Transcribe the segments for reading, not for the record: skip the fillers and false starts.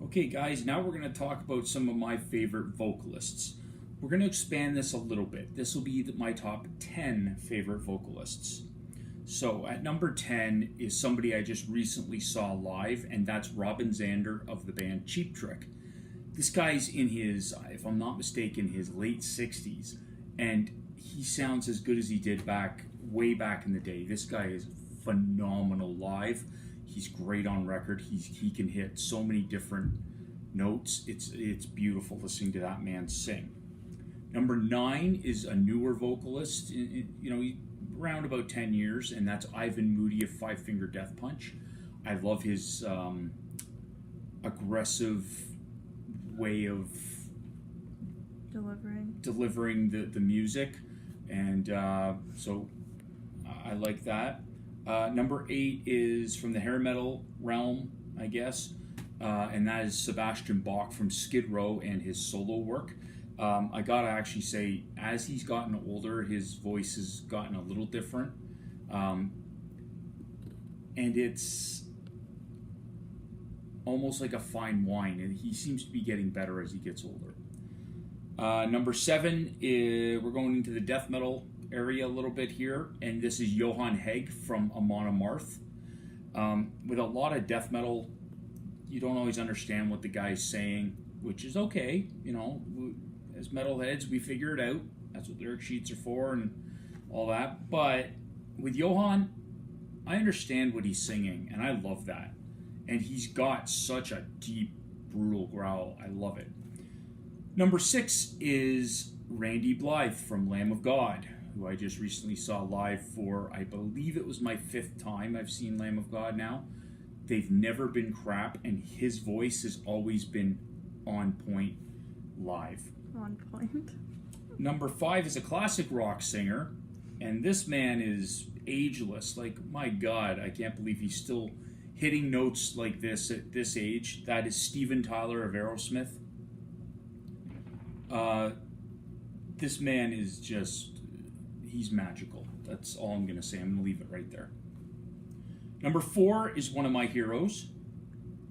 Okay, guys, now we're going to talk about some of my favorite vocalists. We're going to expand this a little bit. This will be my top 10 favorite vocalists. So at number 10 is somebody I just recently saw live, and that's Robin Zander of the band Cheap Trick. This guy's in his, if I'm not mistaken, his late 60s, and he sounds as good as he did way back in the day. This guy is phenomenal live. He's great on record. He can hit so many different notes. It's beautiful listening to that man sing. Number 9 is a newer vocalist. Around about 10 years, and that's Ivan Moody of Five Finger Death Punch. I love his aggressive way of delivering the music, and so I like that. Number 8 is from the hair metal realm, I guess, and that is Sebastian Bach from Skid Row and his solo work. I gotta actually say, as he's gotten older, his voice has gotten a little different, and it's almost like a fine wine, and he seems to be getting better as he gets older. Number 7 is, we're going into the death metal area a little bit here, and this is Johan Hegg from Amon Amarth. With a lot of death metal, you don't always understand what the guy's saying, which is okay. As metalheads, we figure it out. That's what lyric sheets are for and all that. But with Johan, I understand what he's singing, and I love that. And he's got such a deep, brutal growl. I love it. Number 6 is Randy Blythe from Lamb of God, who I just recently saw live for, I believe it was my 5th time I've seen Lamb of God now. They've never been crap, and his voice has always been on point live. On point. Number 5 is a classic rock singer, and this man is ageless. Like, my God, I can't believe he's still hitting notes like this at this age. That is Steven Tyler of Aerosmith. This man is just, he's magical. That's all I'm going to say. I'm going to leave it right there. Number 4 is one of my heroes.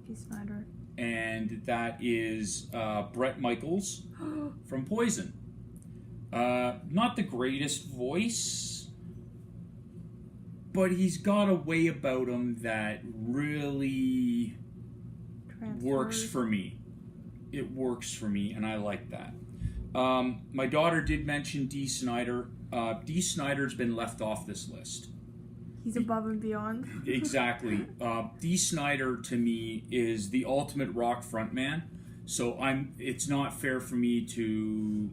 He's Snyder. And that is Bret Michaels from Poison. Not the greatest voice, but he's got a way about him that really works for me. It works for me, and I like that. My daughter did mention Dee Snider. Dee Snider's been left off this list. He's above and beyond. Exactly. Dee Snider, to me, is the ultimate rock frontman. So it's not fair for me to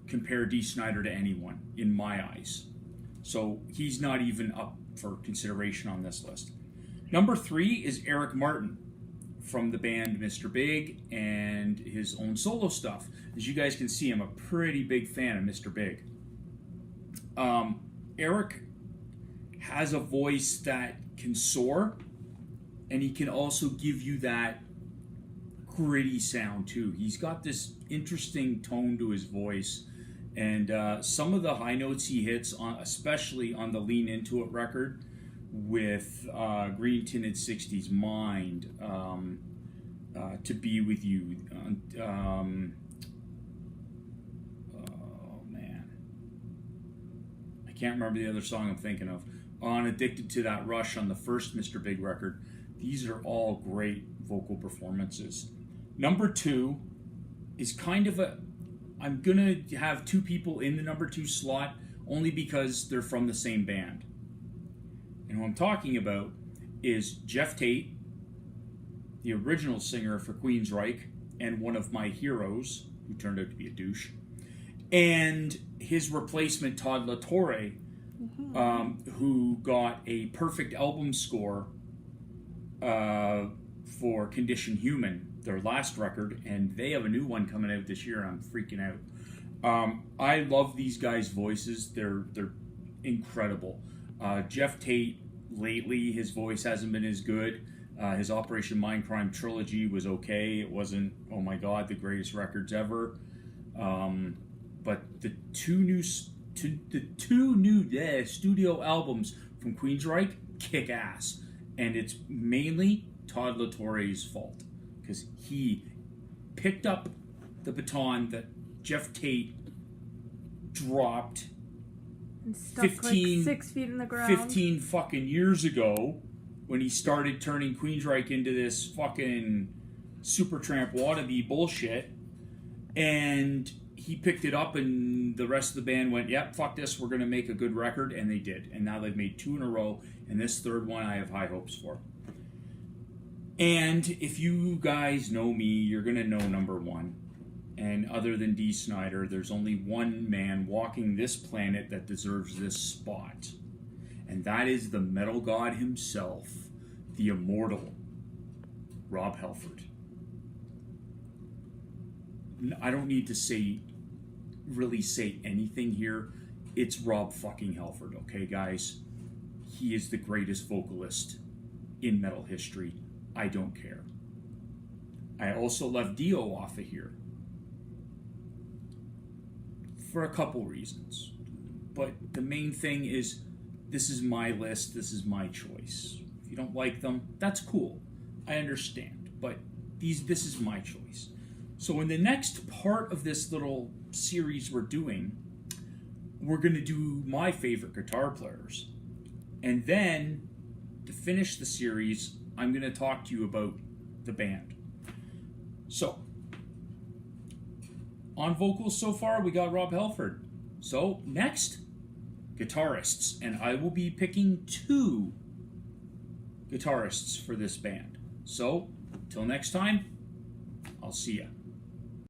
compare Dee Snider to anyone, in my eyes. So he's not even up for consideration on this list. Number 3 is Eric Martin from the band Mr. Big and his own solo stuff. As you guys can see, I'm a pretty big fan of Mr. Big. Eric has a voice that can soar, and he can also give you that gritty sound too. He's got this interesting tone to his voice, and some of the high notes he hits on, especially on the Lean Into It record with Green Tinted 60s Mind, To Be With You, oh man, I can't remember the other song I'm thinking of. On Addicted to That Rush on the first Mr. Big record. These are all great vocal performances. Number 2 is kind of I'm gonna have 2 people in the number 2 slot only because they're from the same band. And who I'm talking about is Jeff Tate, the original singer for Queensryche, and one of my heroes, who turned out to be a douche, and his replacement, Todd La Torre, who got a perfect album score for Condition Human, their last record, and they have a new one coming out this year, and I'm freaking out. I love these guys' voices. They're incredible. Jeff Tate, lately, his voice hasn't been as good. His Operation Mindcrime trilogy was okay. It wasn't, oh my God, the greatest records ever. But the two new studio albums from Queensryche kick ass, and it's mainly Todd La Torre's fault. because he picked up the baton that Jeff Tate dropped And stuck 15 like 6 feet in the ground. 15 fucking years ago when he started turning Queensryche into this fucking Supertramp wannabe bullshit. And he picked it up and the rest of the band went, yep, fuck this, we're going to make a good record. And they did. And now they've made 2 in a row. And this third one I have high hopes for. And if you guys know me, you're going to know number 1. And other than Dee Snider, there's only one man walking this planet that deserves this spot. And that is the metal god himself, the immortal Rob Halford. I don't need to really say anything here. It's Rob fucking Halford, okay, guys? He is the greatest vocalist in metal history. I don't care. I also left Dio off of here for a couple reasons. But the main thing is, this is my list, this is my choice. If you don't like them, that's cool. I understand. But this is my choice. So in the next part of this little series we're doing, we're going to do my favorite guitar players. And then, to finish the series, I'm going to talk to you about the band. So, on vocals so far, we got Rob Halford. So, next, guitarists. And I will be picking 2 guitarists for this band. So, till next time, I'll see ya.